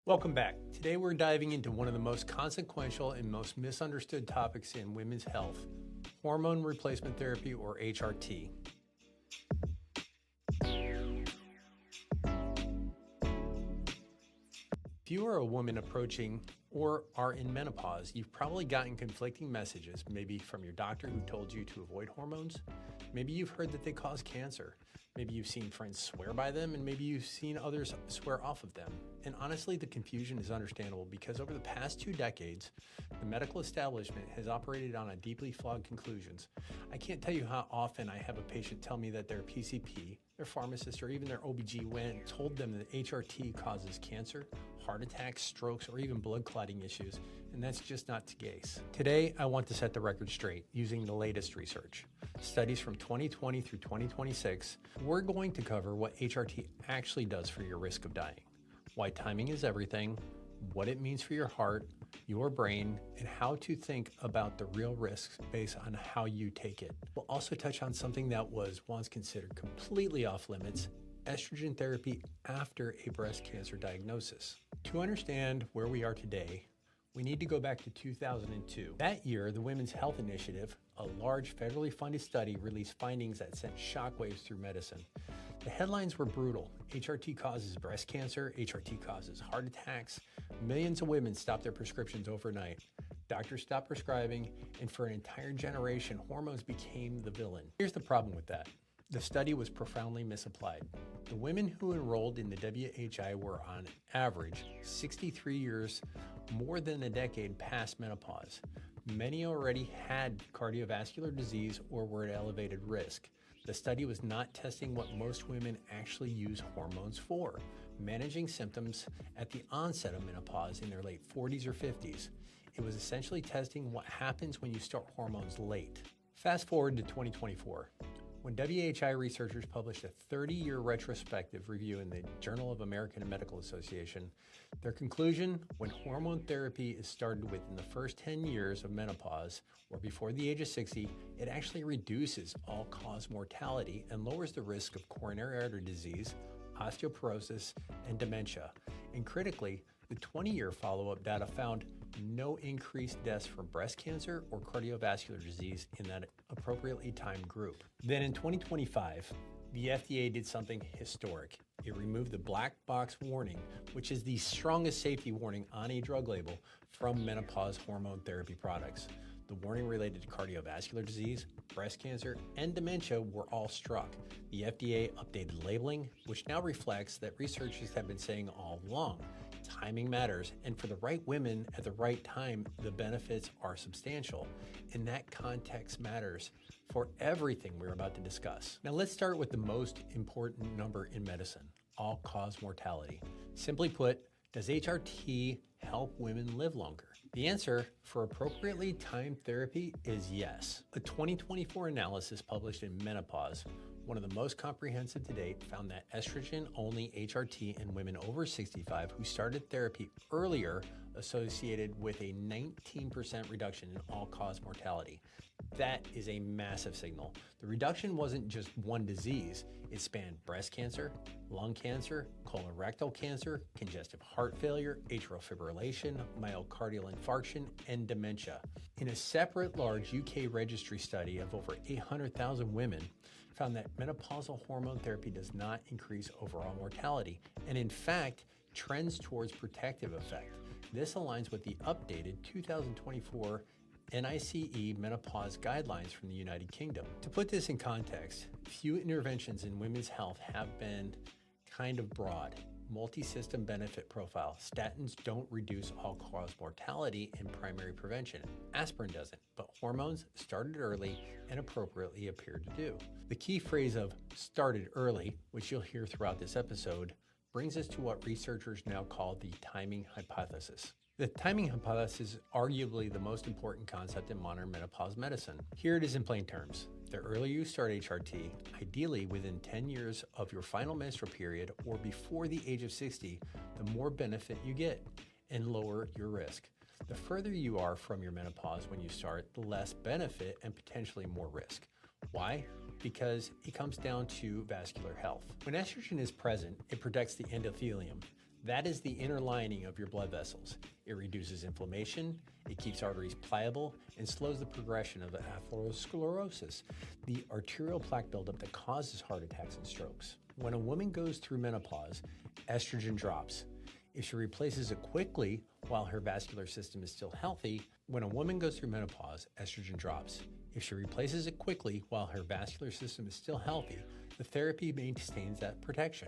Welcome back. Today we're diving into one of the most consequential and most misunderstood topics in women's health, hormone replacement therapy or HRT. If you are a woman approaching or are in menopause, you've probably gotten conflicting messages, maybe from your doctor who told you to avoid hormones. Maybe you've heard that they cause cancer. Maybe you've seen friends swear by them, and maybe you've seen others swear off of them. And honestly, the confusion is understandable because over the past 2 decades, the medical establishment has operated on a deeply flawed conclusions. I can't tell you how often I have a patient tell me that their PCP, their pharmacist, or even their OBGYN told them that HRT causes cancer, heart attacks, strokes, or even blood clotting issues, and that's just not the case. Today, I want to set the record straight using the latest research. Studies from 2020 through 2026, we're going to cover what HRT actually does for your risk of dying, why timing is everything, what it means for your heart, your brain, and how to think about the real risks based on how you take it. We'll also touch on something that was once considered completely off limits, estrogen therapy after a breast cancer diagnosis. To understand where we are today, we need to go back to 2002. That year, the Women's Health Initiative, a large federally funded study, released findings that sent shockwaves through medicine. The headlines were brutal. HRT causes breast cancer, HRT causes heart attacks. Millions of women stopped their prescriptions overnight. Doctors stopped prescribing, and for an entire generation, hormones became the villain. Here's the problem with that. The study was profoundly misapplied. The women who enrolled in the WHI were on average 63 years, more than a decade past menopause. Many already had cardiovascular disease or were at elevated risk. The study was not testing what most women actually use hormones for, managing symptoms at the onset of menopause in their late 40s or 50s. It was essentially testing what happens when you start hormones late. Fast forward to 2024. When WHI researchers published a 30-year retrospective review in the Journal of American Medical Association, their conclusion, when hormone therapy is started within the first 10 years of menopause or before the age of 60, it actually reduces all-cause mortality and lowers the risk of coronary artery disease, osteoporosis, and dementia. And critically, the 20-year follow-up data found no increased deaths from breast cancer or cardiovascular disease in that appropriately timed group. Then in 2025, the FDA did something historic. It removed the black box warning, which is the strongest safety warning on a drug label, from menopause hormone therapy products. The warning related to cardiovascular disease, breast cancer, and dementia were all struck. The FDA updated labeling, which now reflects that researchers have been saying all along. Timing matters, and for the right women at the right time, the benefits are substantial. And that context matters for everything we're about to discuss. Now let's start with the most important number in medicine, all-cause mortality. Simply put, does HRT help women live longer? The answer for appropriately timed therapy is yes. A 2024 analysis published in Menopause, one of the most comprehensive to date, found that estrogen-only HRT in women over 65 who started therapy earlier associated with a 19% reduction in all-cause mortality. That is a massive signal. The reduction wasn't just one disease. It spanned breast cancer, lung cancer, colorectal cancer, congestive heart failure, atrial fibrillation, myocardial infarction, and dementia. In a separate large UK registry study of over 800,000 women, found that menopausal hormone therapy does not increase overall mortality, and in fact, trends towards protective effect. This aligns with the updated 2024 NICE menopause guidelines from the United Kingdom. To put this in context, few interventions in women's health have been kind of broad, multi-system benefit profile. Statins don't reduce all-cause mortality in primary prevention. Aspirin doesn't, but hormones started early and appropriately appear to do. The key phrase of started early, which you'll hear throughout this episode, brings us to what researchers now call the timing hypothesis. The timing hypothesis is arguably the most important concept in modern menopause medicine. Here it is in plain terms. The earlier you start HRT, ideally within 10 years of your final menstrual period or before the age of 60, the more benefit you get and lower your risk. The further you are from your menopause when you start, the less benefit and potentially more risk. Why? Because it comes down to vascular health. When estrogen is present, it protects the endothelium. That is the inner lining of your blood vessels. It reduces inflammation, it keeps arteries pliable, and slows the progression of atherosclerosis, the arterial plaque buildup that causes heart attacks and strokes. When a woman goes through menopause, estrogen drops. If she replaces it quickly while her vascular system is still healthy, when a woman goes through menopause, estrogen drops. If she replaces it quickly while her vascular system is still healthy, the therapy maintains that protection.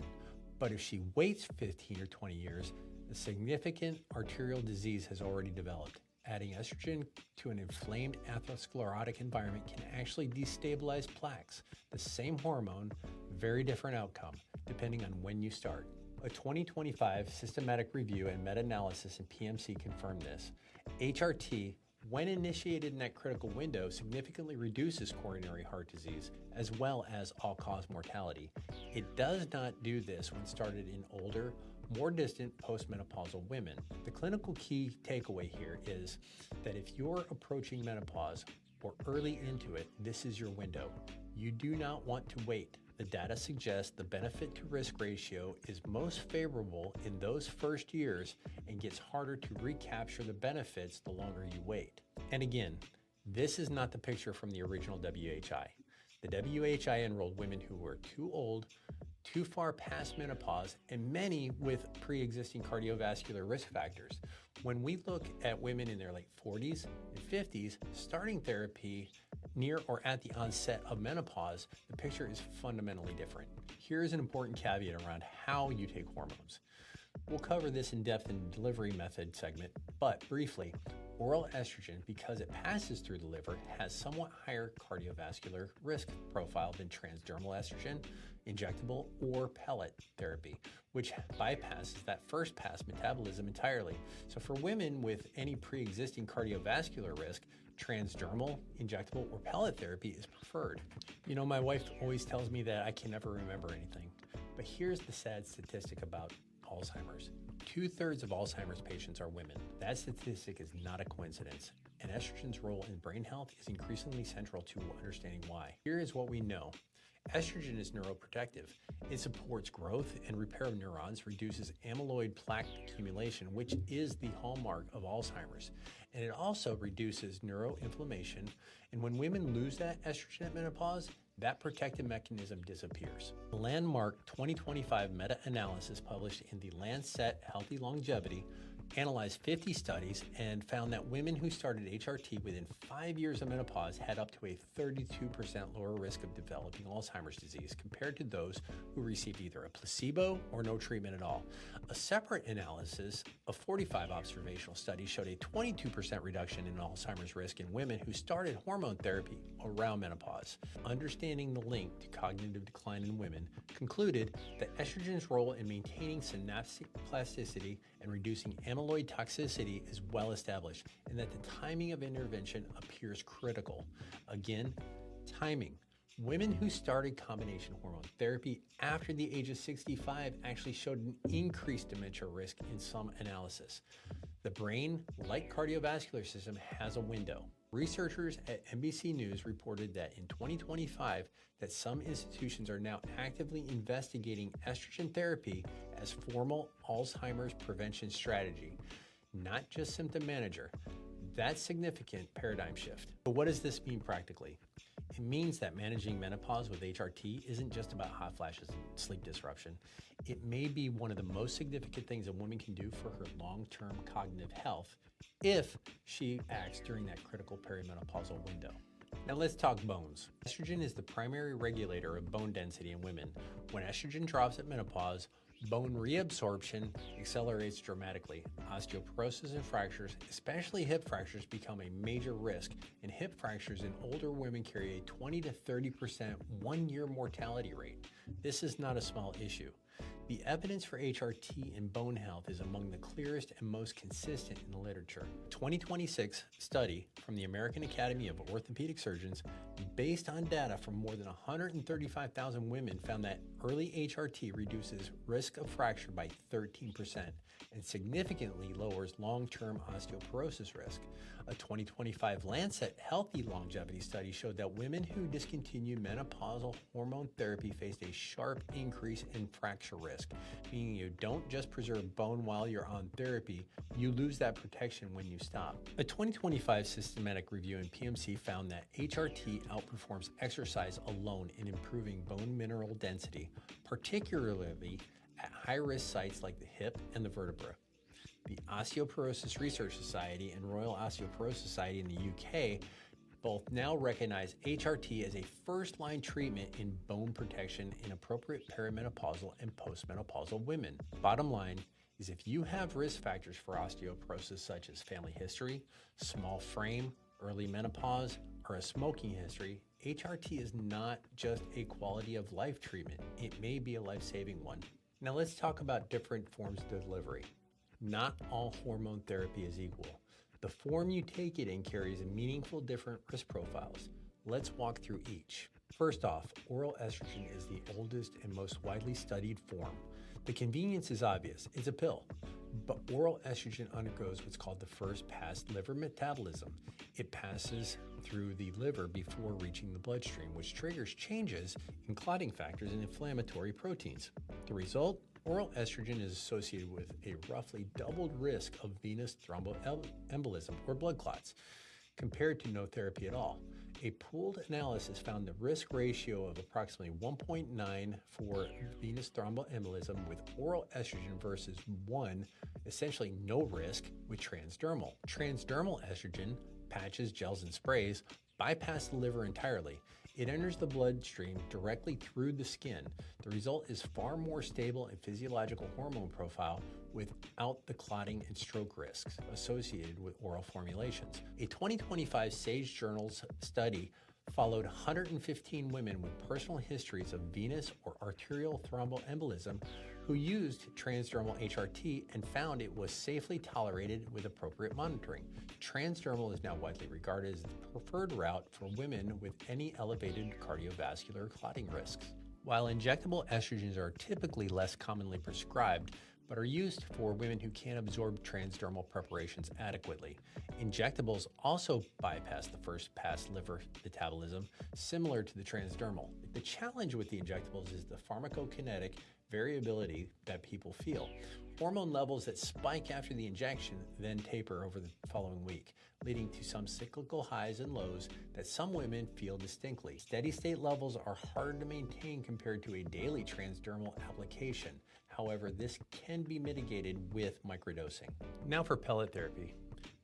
But if she waits 15 or 20 years, a significant arterial disease has already developed. Adding estrogen to an inflamed atherosclerotic environment can actually destabilize plaques. The same hormone, very different outcome, depending on when you start. A 2025 systematic review and meta-analysis in PMC confirmed this. HRT, when initiated in that critical window, significantly reduces coronary heart disease as well as all-cause mortality. It does not do this when started in older, more distant postmenopausal women. The clinical key takeaway here is that if you're approaching menopause or early into it, this is your window. You do not want to wait. The data suggests the benefit to risk ratio is most favorable in those first years and gets harder to recapture the benefits the longer you wait. And again, this is not the picture from the original WHI. The WHI enrolled women who were too old, too far past menopause, and many with pre-existing cardiovascular risk factors. When we look at women in their late 40s and 50s starting therapy near or at the onset of menopause, the picture is fundamentally different. Here is an important caveat around how you take hormones. We'll cover this in depth in the delivery method segment, but briefly, oral estrogen, because it passes through the liver, has somewhat higher cardiovascular risk profile than transdermal estrogen, injectable, or pellet therapy, which bypasses that first pass metabolism entirely. So for women with any pre-existing cardiovascular risk, transdermal, injectable, or pellet therapy is preferred. You know, my wife always tells me that I can never remember anything, but here's the sad statistic about Alzheimer's. 2/3 of Alzheimer's patients are women. That statistic is not a coincidence, and estrogen's role in brain health is increasingly central to understanding why. Here is what we know. Estrogen is neuroprotective. It supports growth and repair of neurons, reduces amyloid plaque accumulation, which is the hallmark of Alzheimer's. And it also reduces neuroinflammation. And when women lose that estrogen at menopause, that protective mechanism disappears. The landmark 2025 meta-analysis published in the Lancet Healthy Longevity analyzed 50 studies and found that women who started HRT within 5 years of menopause had up to a 32% lower risk of developing Alzheimer's disease compared to those who received either a placebo or no treatment at all. A separate analysis of 45 observational studies showed a 22% reduction in Alzheimer's risk in women who started hormone therapy around menopause. Understanding the link to cognitive decline in women concluded that estrogen's role in maintaining synaptic plasticity and reducing amyloid toxicity is well established, and that the timing of intervention appears critical. Again, timing. Women who started combination hormone therapy after the age of 65 actually showed an increased dementia risk in some analysis. The brain, like cardiovascular system, has a window. Researchers at NBC News reported that in 2025, that some institutions are now actively investigating estrogen therapy as formal Alzheimer's prevention strategy, not just symptom manager. That's significant paradigm shift. But what does this mean practically? It means that managing menopause with HRT isn't just about hot flashes and sleep disruption. It may be one of the most significant things a woman can do for her long-term cognitive health if she acts during that critical perimenopausal window. Now let's talk bones. Estrogen is the primary regulator of bone density in women. When estrogen drops at menopause, bone reabsorption accelerates dramatically. Osteoporosis and fractures, especially hip fractures, become a major risk, and hip fractures in older women carry a 20 to 30% one-year mortality rate. This is not a small issue. The evidence for HRT in bone health is among the clearest and most consistent in the literature. A 2026 study from the American Academy of Orthopedic Surgeons, based on data from more than 135,000 women, found that early HRT reduces risk of fracture by 13% and significantly lowers long-term osteoporosis risk. A 2025 Lancet Healthy Longevity study showed that women who discontinued menopausal hormone therapy faced a sharp increase in fracture risk. risk, meaning you don't just preserve bone while you're on therapy, you lose that protection when you stop. A 2025 systematic review in PMC found that HRT outperforms exercise alone in improving bone mineral density, particularly at high-risk sites like the hip and the vertebra. The Osteoporosis Research Society and Royal Osteoporosis Society in the UK both now recognize HRT as a first-line treatment in bone protection in appropriate perimenopausal and postmenopausal women. Bottom line is, if you have risk factors for osteoporosis such as family history, small frame, early menopause, or a smoking history, HRT is not just a quality of life treatment. It may be a life-saving one. Now let's talk about different forms of delivery. Not all hormone therapy is equal. The form you take it in carries a meaningful different risk profiles. Let's walk through each. First off, oral estrogen is the oldest and most widely studied form. The convenience is obvious, it's a pill. But oral estrogen undergoes what's called the first pass liver metabolism. It passes through the liver before reaching the bloodstream, which triggers changes in clotting factors and inflammatory proteins. The result? Oral estrogen is associated with a roughly doubled risk of venous thromboembolism or blood clots compared to no therapy at all. A pooled analysis found the risk ratio of approximately 1.9 for venous thromboembolism with oral estrogen versus 1, essentially no risk, with transdermal. Transdermal estrogen, patches, gels, and sprays, bypass the liver entirely. It enters the bloodstream directly through the skin. The result is far more stable and physiological hormone profile without the clotting and stroke risks associated with oral formulations. A 2025 Sage Journals study followed 115 women with personal histories of venous or arterial thromboembolism who used transdermal HRT and found it was safely tolerated with appropriate monitoring. Transdermal is now widely regarded as the preferred route for women with any elevated cardiovascular clotting risks. While injectable estrogens are typically less commonly prescribed, but are used for women who can't absorb transdermal preparations adequately. Injectables also bypass the first pass liver metabolism, similar to the transdermal. The challenge with the injectables is the pharmacokinetic variability that people feel. Hormone levels that spike after the injection then taper over the following week, leading to some cyclical highs and lows that some women feel distinctly. Steady state levels are hard to maintain compared to a daily transdermal application. However, this can be mitigated with microdosing. Now for pellet therapy.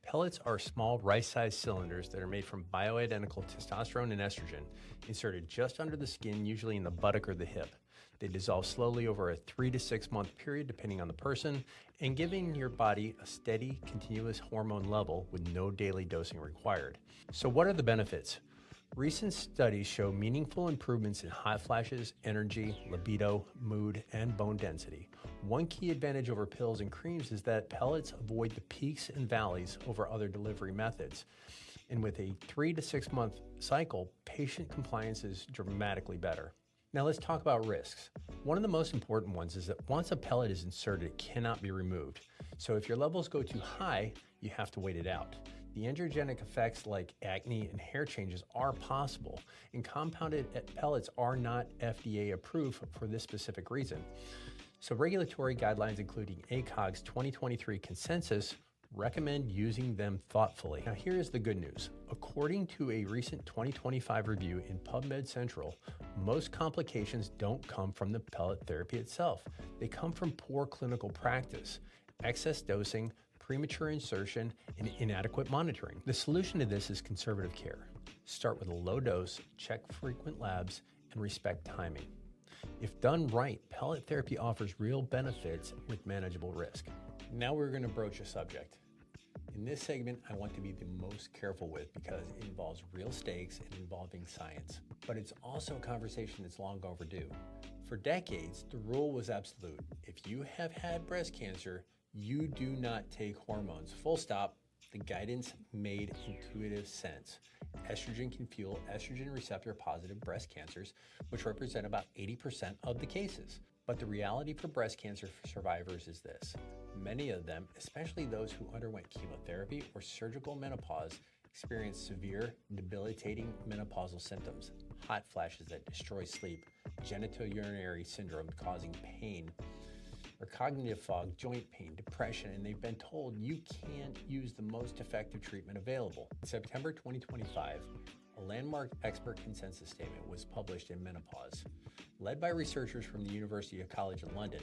Pellets are small rice-sized cylinders that are made from bioidentical testosterone and estrogen, inserted just under the skin, usually in the buttock or the hip. They dissolve slowly over a 3 to 6 month period depending on the person, and giving your body a steady, continuous hormone level with no daily dosing required. So what are the benefits? Recent studies show meaningful improvements in hot flashes, energy, libido, mood, and bone density. One key advantage over pills and creams is that pellets avoid the peaks and valleys over other delivery methods. And with a 3 to 6 month cycle, patient compliance is dramatically better. Now let's talk about risks. One of the most important ones is that once a pellet is inserted, it cannot be removed. So if your levels go too high, you have to wait it out. The androgenic effects like acne and hair changes are possible, and compounded pellets are not FDA approved for this specific reason. So regulatory guidelines, including ACOG's 2023 consensus, recommend using them thoughtfully. Now here's the good news. According to a recent 2025 review in PubMed Central, most complications don't come from the pellet therapy itself. They come from poor clinical practice, excess dosing, premature insertion, and inadequate monitoring. The solution to this is conservative care. Start with a low dose, check frequent labs, and respect timing. If done right, pellet therapy offers real benefits with manageable risk. Now we're going to broach a subject. In this segment, I want to be the most careful with because it involves real stakes and involving science. But it's also a conversation that's long overdue. For decades, the rule was absolute. If you have had breast cancer, you do not take hormones. Full stop. The guidance made intuitive sense. Estrogen can fuel estrogen receptor positive breast cancers, which represent about 80% of the cases. But the reality for breast cancer survivors is this. Many of them, especially those who underwent chemotherapy or surgical menopause, experience severe, debilitating menopausal symptoms, hot flashes that destroy sleep, genitourinary syndrome causing pain, or cognitive fog, joint pain, depression, and they've been told you can't use the most effective treatment available. In September 2025, a landmark expert consensus statement was published in Menopause, led by researchers from the University College London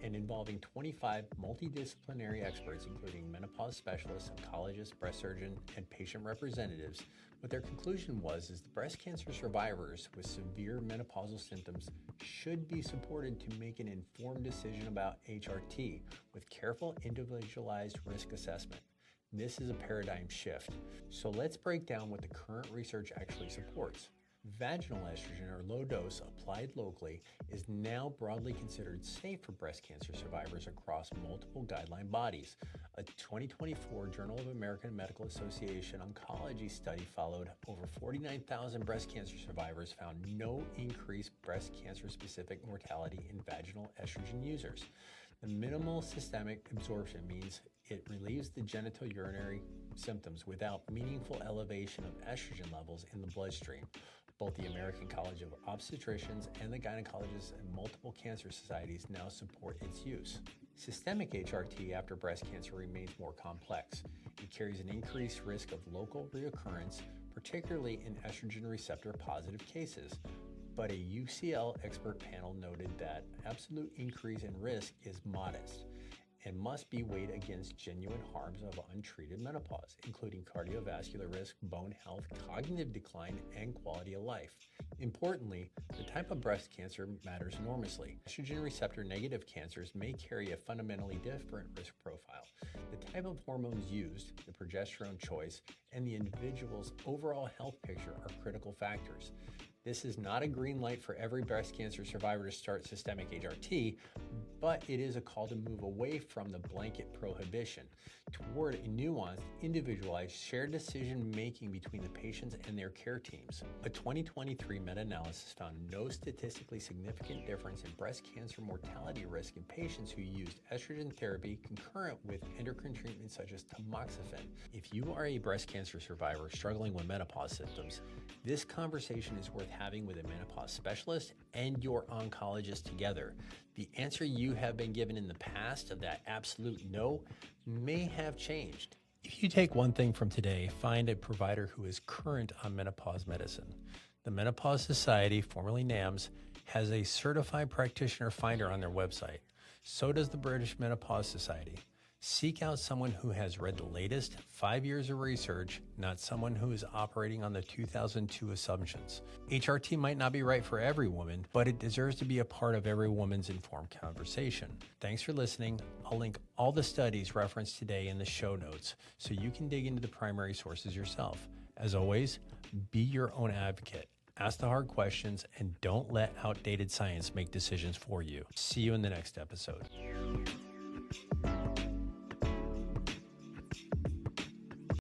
and involving 25 multidisciplinary experts, including menopause specialists, oncologists, breast surgeon, and patient representatives. What their conclusion was is the breast cancer survivors with severe menopausal symptoms should be supported to make an informed decision about HRT with careful individualized risk assessment. This is a paradigm shift. So let's break down what the current research actually supports. Vaginal estrogen, or low dose applied locally, is now broadly considered safe for breast cancer survivors across multiple guideline bodies. A 2024 Journal of American Medical Association Oncology study followed over 49,000 breast cancer survivors found no increased breast cancer-specific mortality in vaginal estrogen users. The minimal systemic absorption means it relieves the genitourinary symptoms without meaningful elevation of estrogen levels in the bloodstream. Both the American College of Obstetricians and the Gynecologists and multiple cancer societies now support its use. Systemic HRT after breast cancer remains more complex. It carries an increased risk of local reoccurrence, particularly in estrogen receptor positive cases. But a UCL expert panel noted that absolute increase in risk is modest and must be weighed against genuine harms of untreated menopause, including cardiovascular risk, bone health, cognitive decline, and quality of life. Importantly, the type of breast cancer matters enormously. Estrogen receptor negative cancers may carry a fundamentally different risk profile. The type of hormones used, the progesterone choice, and the individual's overall health picture are critical factors. This is not a green light for every breast cancer survivor to start systemic HRT, but it is a call to move away from the blanket prohibition toward a nuanced, individualized, shared decision-making between the patients and their care teams. A 2023 meta-analysis found no statistically significant difference in breast cancer mortality risk in patients who used estrogen therapy concurrent with endocrine treatments such as tamoxifen. If you are a breast cancer survivor struggling with menopause symptoms, this conversation is worth having with a menopause specialist and your oncologist together. The answer you have been given in the past of that absolute no may have changed. If you take one thing from today, find a provider who is current on menopause medicine. The Menopause Society, formerly NAMS, has a certified practitioner finder on their website. So does the British Menopause Society. Seek out someone who has read the latest 5 years of research, not someone who is operating on the 2002 assumptions. HRT might not be right for every woman, but it deserves to be a part of every woman's informed conversation. Thanks for listening. I'll link all the studies referenced today in the show notes so you can dig into the primary sources yourself. As always, be your own advocate. Ask the hard questions and don't let outdated science make decisions for you. See you in the next episode.